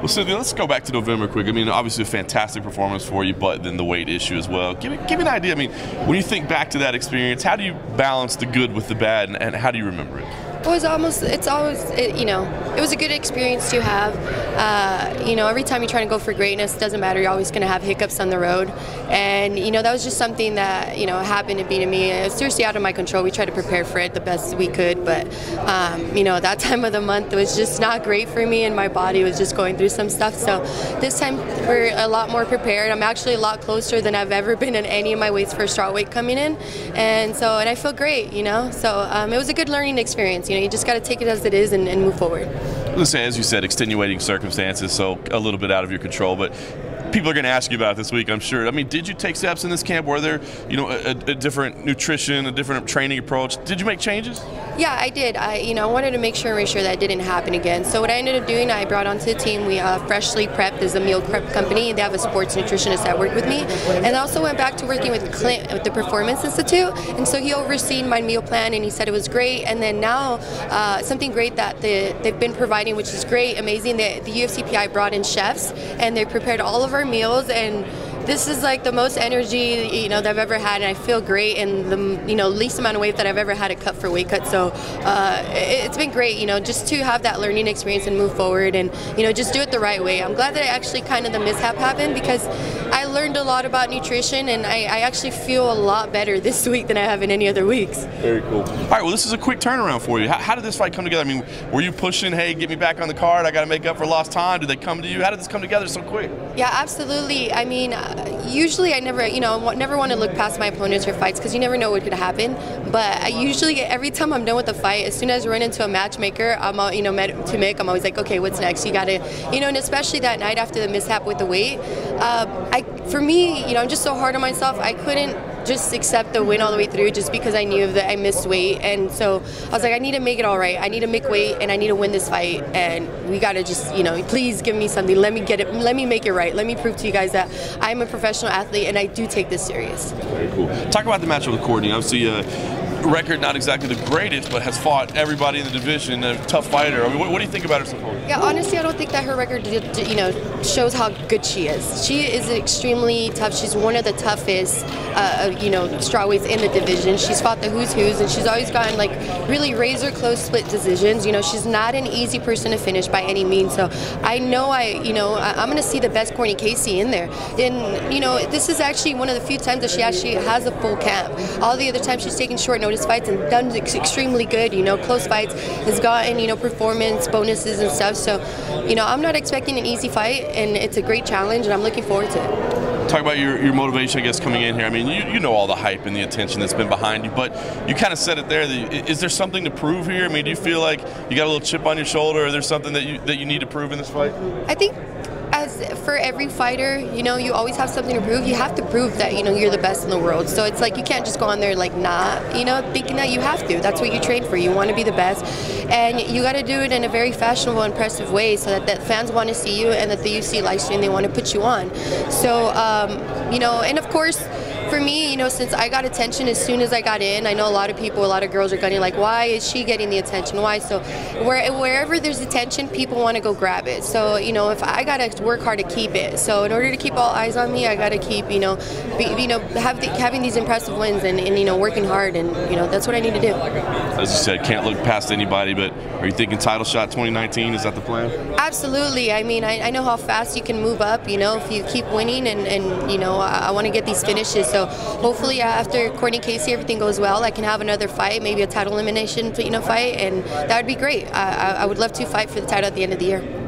Well, Cynthia, let's go back to November quick. I mean, obviously a fantastic performance for you, but then the weight issue as well. Give me an idea. I mean, when you think back to that experience, how do you balance the good with the bad, and how do you remember it? It was it was a good experience to have. Every time you try to go for greatness, it doesn't matter, you're always going to have hiccups on the road. And, that was just something that, happened to be to me. It was seriously out of my control. We tried to prepare for it the best we could, but, that time of the month was just not great for me, and my body was just going through some stuff. So this time we're a lot more prepared. I'm actually a lot closer than I've ever been in any of my weights for strawweight coming in. And I feel great, So it was a good learning experience. You just got to take it as it is and move forward. Listen, as you said, extenuating circumstances, so a little bit out of your control, but people are going to ask you about it this week, I'm sure. I mean, did you take steps in this camp? Were there, a different nutrition, a different training approach? Did you make changes? Yeah, I did. I wanted to make sure that didn't happen again. So what I ended up doing, I brought onto the team, we Freshly Prepped is a meal prep company. They have a sports nutritionist that worked with me. And I also went back to working with Clint at the Performance Institute. And so he overseen my meal plan, and he said it was great. And then now, something great that they've been providing, which is great, amazing, the UFCPI brought in chefs, and they prepared all of our meals, and this is like the most energy that I've ever had, and I feel great, and the least amount of weight that I've ever had to cut for weight cut. So it's been great, just to have that learning experience and move forward, and just do it the right way. I'm glad that actually kind of the mishap happened, because I learned a lot about nutrition, and I actually feel a lot better this week than I have in any other weeks. Very cool. All right, well, this is a quick turnaround for you. How did this fight come together? I mean, were you pushing, hey, get me back on the card, I got to make up for lost time? Did they come to you? How did this come together so quick? Yeah, absolutely. I mean, usually I never want to look past my opponents or fights, because you never know what could happen. But I usually, every time I'm done with the fight, as soon as I run into a matchmaker, I'm always like, okay, what's next? You got to, and especially that night after the mishap with the weight, for me, I'm just so hard on myself. I couldn't just accept the win all the way through just because I knew that I missed weight. And so I was like, I need to make it all right. I need to make weight, and I need to win this fight, and we got to just, please give me something. Let me get it. Let me make it right. Let me prove to you guys that I'm a professional athlete, and I do take this serious. Very cool. Talk about the matchup with Courtney. Obviously, record not exactly the greatest, but has fought everybody in the division. A tough fighter. I mean, what do you think about her so far? Yeah, honestly, I don't think that her record, shows how good she is. She is extremely tough. She's one of the toughest, strawweights in the division. She's fought the who's, and she's always gotten like really razor close split decisions. She's not an easy person to finish by any means. So I know I'm going to see the best Courtney Casey in there. And this is actually one of the few times that she actually has a full camp. All the other times she's taken short notice fights and done extremely good, close fights, has gotten, performance bonuses and stuff. So, I'm not expecting an easy fight, and it's a great challenge, and I'm looking forward to it. Talk about your motivation, I guess, coming in here. I mean, you know all the hype and the attention that's been behind you, but you kind of said it there. Is there something to prove here? I mean, do you feel like you got a little chip on your shoulder, or there's something that you need to prove in this fight? I think, as for every fighter, you always have something to prove. You have to prove that, you're the best in the world. So it's like you can't just go on there like not, thinking that you have to. That's what you train for. You want to be the best. And you got to do it in a very fashionable, impressive way, so that fans want to see you, and that the UFC live stream, they want to put you on. So, and of course, for me, since I got attention as soon as I got in, I know a lot of girls are going like, why is she getting the attention? Why? So wherever there's attention, people want to go grab it. So, if I got to work hard to keep it. So in order to keep all eyes on me, I got to keep, having these impressive wins and working hard, and, that's what I need to do. As you said, can't look past anybody, but are you thinking title shot 2019? Is that the plan? Absolutely. I mean, I know how fast you can move up, if you keep winning, and I want to get these finishes. So hopefully after Courtney Casey, everything goes well, I can have another fight, maybe a title elimination, fight, and that would be great. I would love to fight for the title at the end of the year.